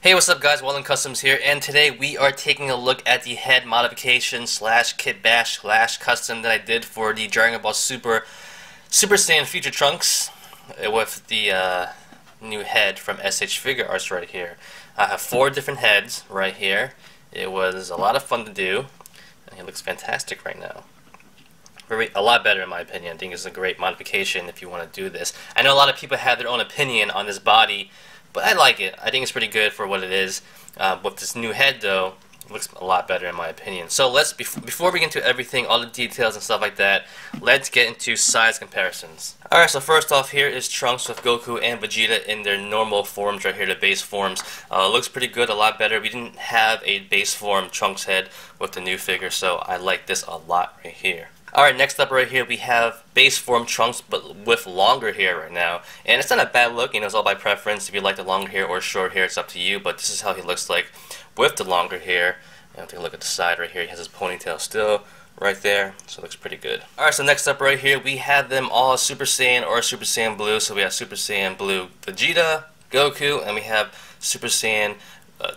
Hey, what's up guys, Weldon Customs here, and today we are taking a look at the head modification slash kit bash slash custom that I did for the Dragon Ball Super Saiyan Future Trunks with the new head from SH Figuarts right here. I have 4 different heads right here. It was a lot of fun to do, and he looks fantastic right now. A lot better in my opinion. I think it's a great modification if you want to do this. I know a lot of people have their own opinion on this body, but I like it. I think it's pretty good for what it is. With this new head though, it looks a lot better in my opinion. So let's, before we get into everything, all the details and stuff like that, let's get into size comparisons. Alright, so first off here is Trunks with Goku and Vegeta in their normal forms right here, the base forms. Looks pretty good, a lot better. We didn't have a base form Trunks head with the new figure, so I like this a lot right here. Alright, next up right here we have base form Trunks but with longer hair right now. And it's not a bad look, you know, it's all by preference. If you like the longer hair or short hair, it's up to you, but this is how he looks like with the longer hair. And take a look at the side right here, he has his ponytail still right there, so it looks pretty good. Alright, so next up right here we have them all Super Saiyan or Super Saiyan Blue. So we have Super Saiyan Blue Vegeta, Goku, and we have Super Saiyan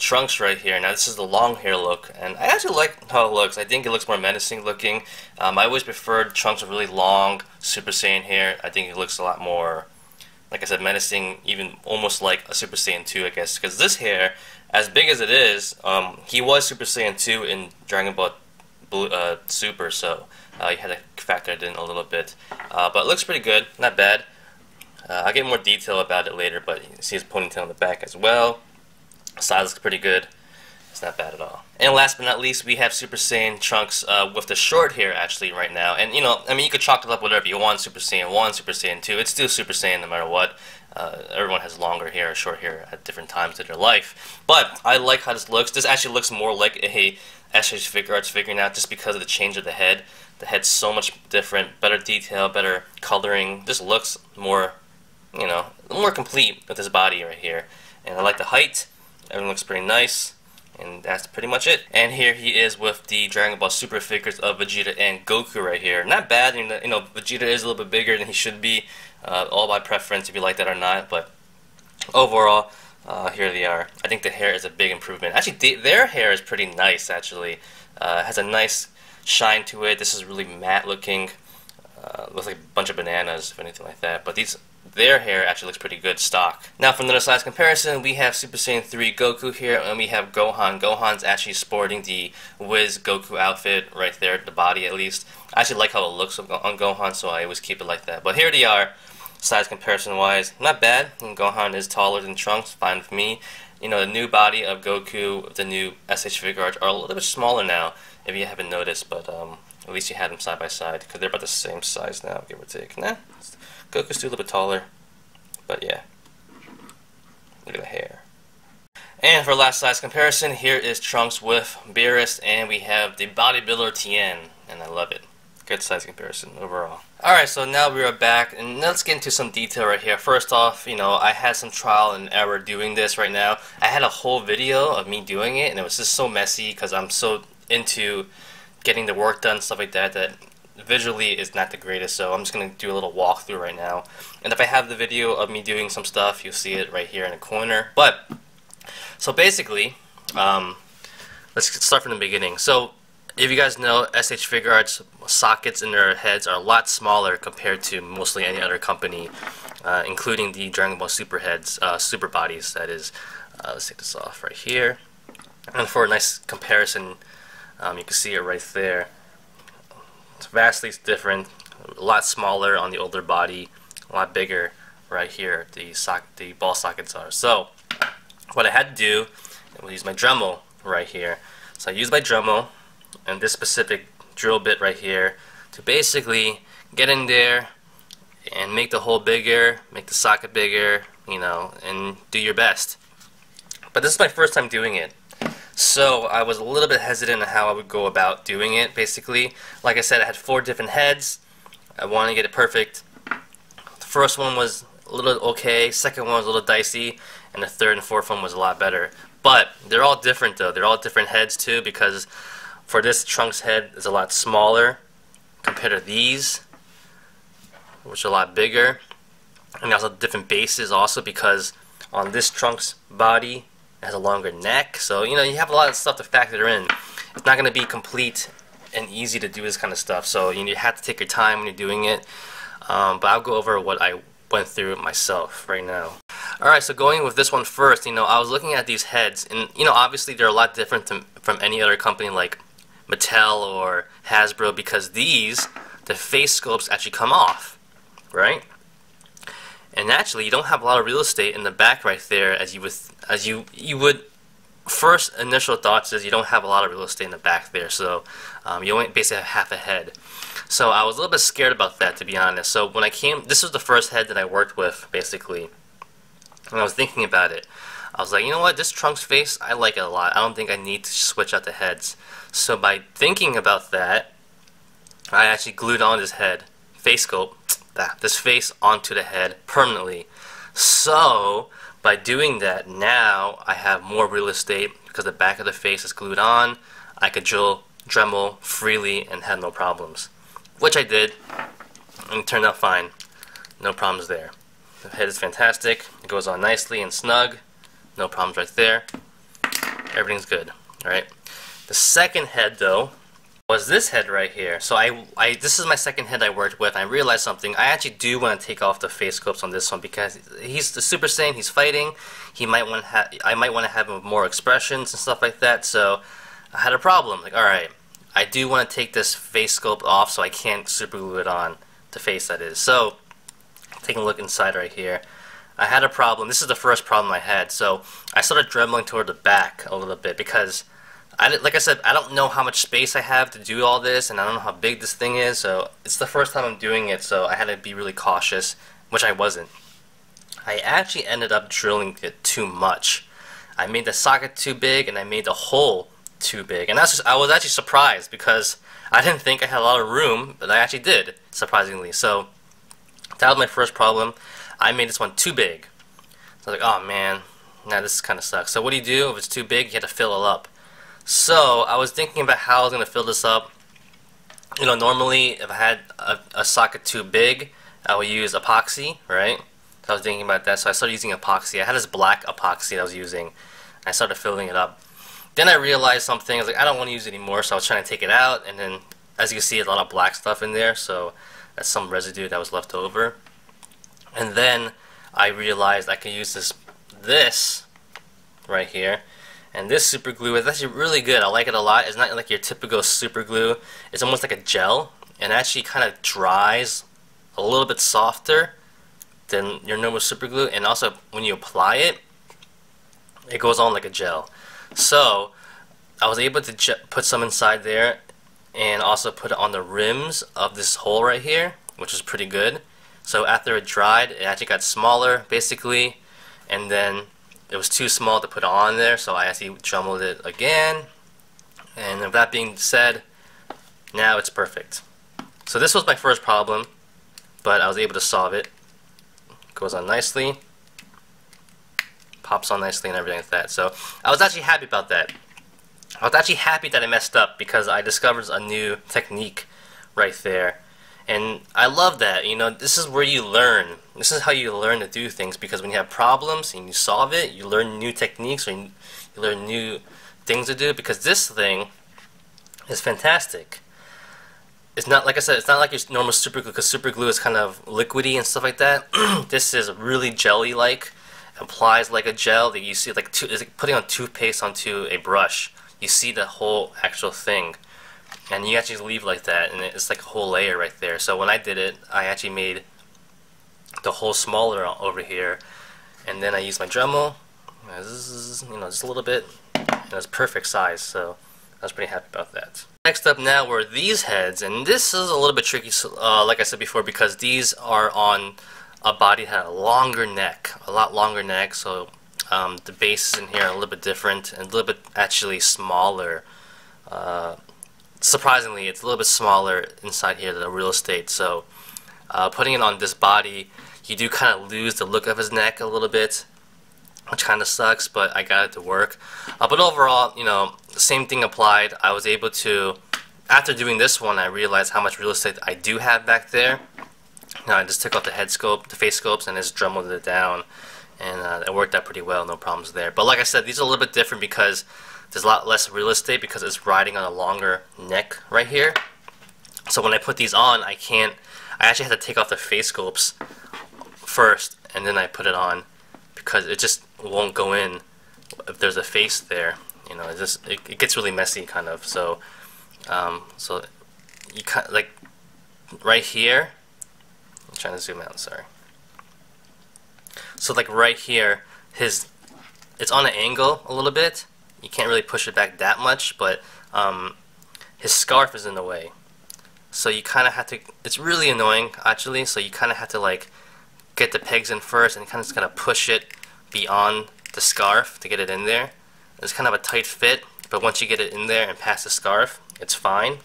Trunks right here. Now this is the long hair look, and I actually like how it looks. I think it looks more menacing looking. I always preferred Trunks with really long Super Saiyan hair. I think it looks a lot more, like I said, menacing, even almost like a Super Saiyan 2, I guess, because this hair, as big as it is, he was Super Saiyan 2 in Dragon Ball Blue, Super, so you had to factor it in a little bit. But it looks pretty good, not bad. I'll get more detail about it later, but you can see his ponytail in the back as well. Size looks pretty good. It's not bad at all. And last but not least, we have Super Saiyan Trunks with the short hair actually right now. And you know, I mean, you could chalk it up whatever you want. Super Saiyan 1, Super Saiyan 2. It's still Super Saiyan no matter what. Everyone has longer hair or short hair at different times of their life. But I like how this looks. This actually looks more like a SH Figuarts figure now, just because of the change of the head. The head's so much different, better detail, better coloring. This looks more, you know, more complete with this body right here. And I like the height. Everything looks pretty nice, and that's pretty much it. And here he is with the Dragon Ball Super figures of Vegeta and Goku right here. Not bad, you know, Vegeta is a little bit bigger than he should be, all by preference if you like that or not, but overall, here they are. I think the hair is a big improvement. Actually, their hair is pretty nice, actually. It has a nice shine to it. This is really matte looking. Looks like a bunch of bananas, if anything like that, but their hair actually looks pretty good stock. Now for another size comparison, we have Super Saiyan 3 Goku here, and we have Gohan. Gohan's actually sporting the Wiz Goku outfit right there, the body at least. I actually like how it looks on Gohan, so I always keep it like that. But here they are, size comparison wise. Not bad. And Gohan is taller than Trunks, fine with me. You know, the new body of Goku, the new SH Figuarts are a little bit smaller now, if you haven't noticed, but at least you had them side by side, because they're about the same size now, give or take. Nah, Goku's still a little bit taller, but yeah. Look at the hair. And for last size comparison, here is Trunks with Beerus, and we have the bodybuilder Tien, and I love it. Good size comparison overall. Alright, so now we are back, and let's get into some detail right here. First off, you know, I had some trial and error doing this right now. I had a whole video of me doing it, and it was just so messy, because I'm so into getting the work done, stuff like that, that visually is not the greatest, so I'm just going to do a little walkthrough right now. And if I have the video of me doing some stuff, you'll see it right here in the corner. But, so basically, let's start from the beginning. So, if you guys know, SH Figuarts sockets in their heads are a lot smaller compared to mostly any other company, including the Dragon Ball Super heads, super bodies, that is. Let's take this off right here. And for a nice comparison, you can see it right there. It's vastly different, a lot smaller on the older body, a lot bigger right here, the ball sockets are. So, what I had to do was use my Dremel right here. So I used my Dremel and this specific drill bit right here to basically get in there and make the hole bigger, make the socket bigger, you know, and do your best. But this is my first time doing it. So I was a little bit hesitant on how I would go about doing it, basically. Like I said, I had 4 different heads. I wanted to get it perfect. The first one was a little okay, second one was a little dicey, and the third and fourth one was a lot better. But they're all different though. They're all different heads too, because for this Trunks head is a lot smaller compared to these, which are a lot bigger. And also different bases also, because on this Trunks body, has a longer neck, so you know you have a lot of stuff to factor in. It's not going to be complete and easy to do this kind of stuff, so you have to take your time when you're doing it. But I'll go over what I went through myself right now. Alright, so going with this one first, you know, I was looking at these heads, and you know, obviously they're a lot different from any other company like Mattel or Hasbro, because these, the face sculpts actually come off, right? And actually, you don't have a lot of real estate in the back right there, as you would. First initial thoughts is you don't have a lot of real estate in the back there, so you only basically have half a head. So I was a little bit scared about that, to be honest. So when I came, this was the first head that I worked with, basically. And I was thinking about it. I was like, you know what, this Trunks face, I like it a lot. I don't think I need to switch out the heads. So by thinking about that, I actually glued on this head, face sculpt, this face onto the head permanently. So by doing that, now I have more real estate because the back of the face is glued on. I could Dremel freely and had no problems, which I did, and it turned out fine. No problems there. The head is fantastic. It goes on nicely and snug. No problems right there. Everything's good. Alright. The second head, though, was this head right here. So this is my second head I worked with. I realized something. I actually do want to take off the face sculpts on this one because he's the Super Saiyan. He's fighting. I might want to have him with more expressions and stuff like that. So I had a problem. Like, all right, I do want to take this face sculpt off, so I can't super glue it on the face, that is. So taking a look inside right here, I had a problem. This is the first problem I had. So I started dremeling toward the back a little bit because, like I said, I don't know how much space I have to do all this, and I don't know how big this thing is, so it's the first time I'm doing it, so I had to be really cautious, which I wasn't. I actually ended up drilling it too much. I made the socket too big, and I made the hole too big, and I was actually surprised because I didn't think I had a lot of room, but I actually did, surprisingly. So that was my first problem. I made this one too big. So I was like, oh man, now this kind of sucks. So what do you do if it's too big? You have to fill it up. So I was thinking about how I was going to fill this up. You know, normally if I had a socket too big, I would use epoxy, right? So I was thinking about that, so I started using epoxy. I had this black epoxy that I was using. I started filling it up. Then I realized something. I was like, I don't want to use it anymore, so I was trying to take it out, and then as you can see, a lot of black stuff in there, so that's some residue that was left over. And then I realized I could use this right here. And this super glue is actually really good. I like it a lot. It's not like your typical super glue. It's almost like a gel, and actually kind of dries a little bit softer than your normal super glue. And also, when you apply it, it goes on like a gel. So I was able to put some inside there, and also put it on the rims of this hole right here, which is pretty good. So after it dried, it actually got smaller, basically, and then it was too small to put on there, so I actually dremeled it again. And with that being said, now it's perfect. So this was my first problem, but I was able to solve it. Goes on nicely, pops on nicely, and everything like that. So I was actually happy about that. I was actually happy that I messed up because I discovered a new technique right there. And I love that. You know, this is where you learn. This is how you learn to do things, because when you have problems and you solve it, you learn new techniques, or you learn new things to do, because this thing is fantastic. It's not, like I said, it's not like your normal super glue, because super glue is kind of liquidy and stuff like that. This is really jelly-like, applies like a gel that you see, like it's like putting on toothpaste onto a brush. You see the whole actual thing. And you actually leave like that, and it's like a whole layer right there. So when I did it, I actually made the hole smaller over here, and then I used my Dremel, you know, just a little bit, and it's perfect size. So I was pretty happy about that. Next up now were these heads, and this is a little bit tricky, like I said before, because these are on a body that had a longer neck, a lot longer neck. So the bases in here are a little bit different, and a little bit actually smaller. Surprisingly, it's a little bit smaller inside here than the real estate. So putting it on this body, you do kind of lose the look of his neck a little bit, which kind of sucks, but I got it to work. But overall, you know, the same thing applied. I was able to, after doing this one, I realized how much real estate I do have back there. Now I just took off the head sculpt, the face sculpts, and just dremeled it down, and it worked out pretty well, no problems there. But like I said, these are a little bit different because there's a lot less real estate because it's riding on a longer neck right here. So when I put these on, I actually had to take off the face sculpts first and then I put it on because it just won't go in if there's a face there. You know, it gets really messy kind of. So so you kind of, like right here, I'm trying to zoom out, sorry. So like right here, it's on an angle a little bit. You can't really push it back that much, but his scarf is in the way. So you kind of have to, it's really annoying actually, so you kind of have to like get the pegs in first and you kind of just gotta push it beyond the scarf to get it in there. It's kind of a tight fit, but once you get it in there and past the scarf, it's fine.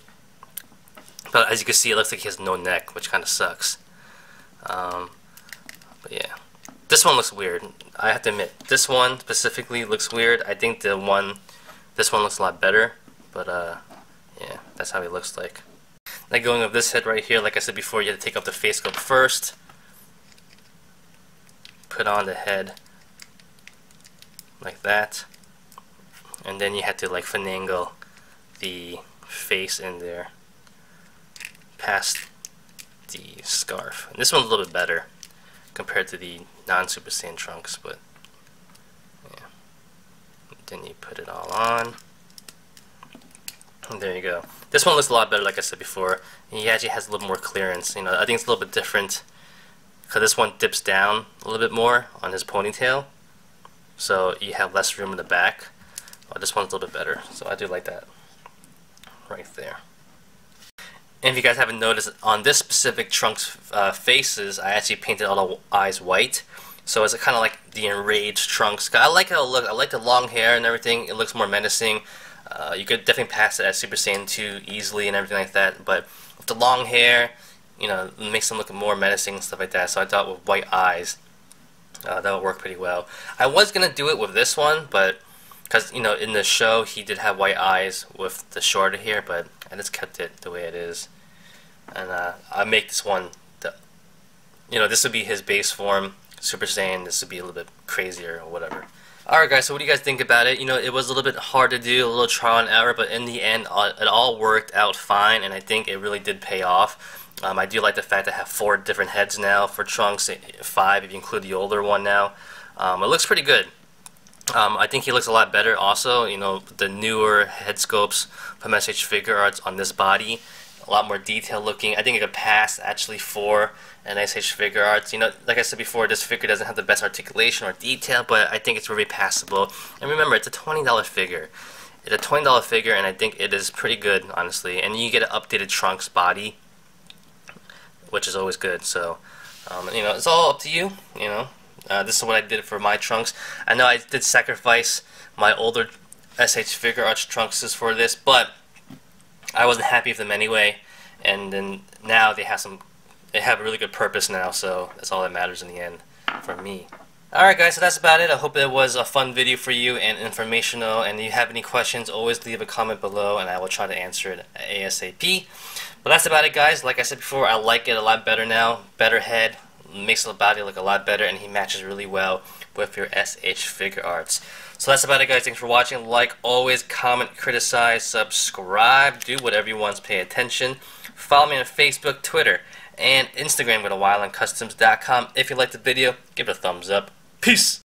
But as you can see, it looks like he has no neck, which kind of sucks. But yeah. This one looks weird. I have to admit, this one specifically looks weird. I think this one looks a lot better, but yeah, that's how he looks like. Now going with this head right here, like I said before, you have to take off the face sculpt first, put on the head like that, and then you have to like finagle the face in there past the scarf. And this one's a little bit better compared to the non-Super Saiyan Trunks, but yeah. Then you put it all on. And there you go. This one looks a lot better, like I said before. He actually has a little more clearance. You know, I think it's a little bit different because this one dips down a little bit more on his ponytail, so you have less room in the back. This one's a little bit better, so I do like that right there. And if you guys haven't noticed, on this specific Trunks faces, I actually painted all the eyes white. So it's kind of like the enraged Trunks. I like how it looks. I like the long hair and everything. It looks more menacing. You could definitely pass it as Super Saiyan 2 easily and everything like that. But with the long hair, you know, it makes him look more menacing and stuff like that. So I thought with white eyes, that would work pretty well. I was going to do it with this one, but because, you know, in the show he did have white eyes with the shorter hair, but I just kept it the way it is. And I make this one, you know, this would be his base form, Super Saiyan. This would be a little bit crazier or whatever. Alright guys, so what do you guys think about it? You know, it was a little bit hard to do, a little trial and error, but in the end, it all worked out fine, and I think it really did pay off. I do like the fact that I have 4 different heads now for Trunks, 5 if you include the older one now. It looks pretty good. I think he looks a lot better also. You know, the newer head sculpts from SH Figuarts on this body, a lot more detailed looking. I think it could pass actually for an SH Figuarts. You know, like I said before, this figure doesn't have the best articulation or detail, but I think it's very passable. And remember, it's a $20 figure. It's a $20 figure, and I think it is pretty good, honestly. And you get an updated Trunks body, which is always good. So, you know, it's all up to you. You know, this is what I did for my Trunks. I know I did sacrifice my older SH Figuarts Trunkses for this, but I wasn't happy with them anyway. And then now they have a really good purpose now, so that's all that matters in the end for me. Alright guys, so that's about it. I hope it was a fun video for you and informational, and if you have any questions, always leave a comment below and I will try to answer it ASAP. But that's about it guys. Like I said before, I like it a lot better now. Better head, makes the body look a lot better, and he matches really well with your SH Figuarts. So that's about it guys. Thanks for watching. Like always, comment, criticize, subscribe, do whatever you want to pay attention. Follow me on Facebook, Twitter, and Instagram. Go to WildlandCustoms.com. If you liked the video, give it a thumbs up. Peace!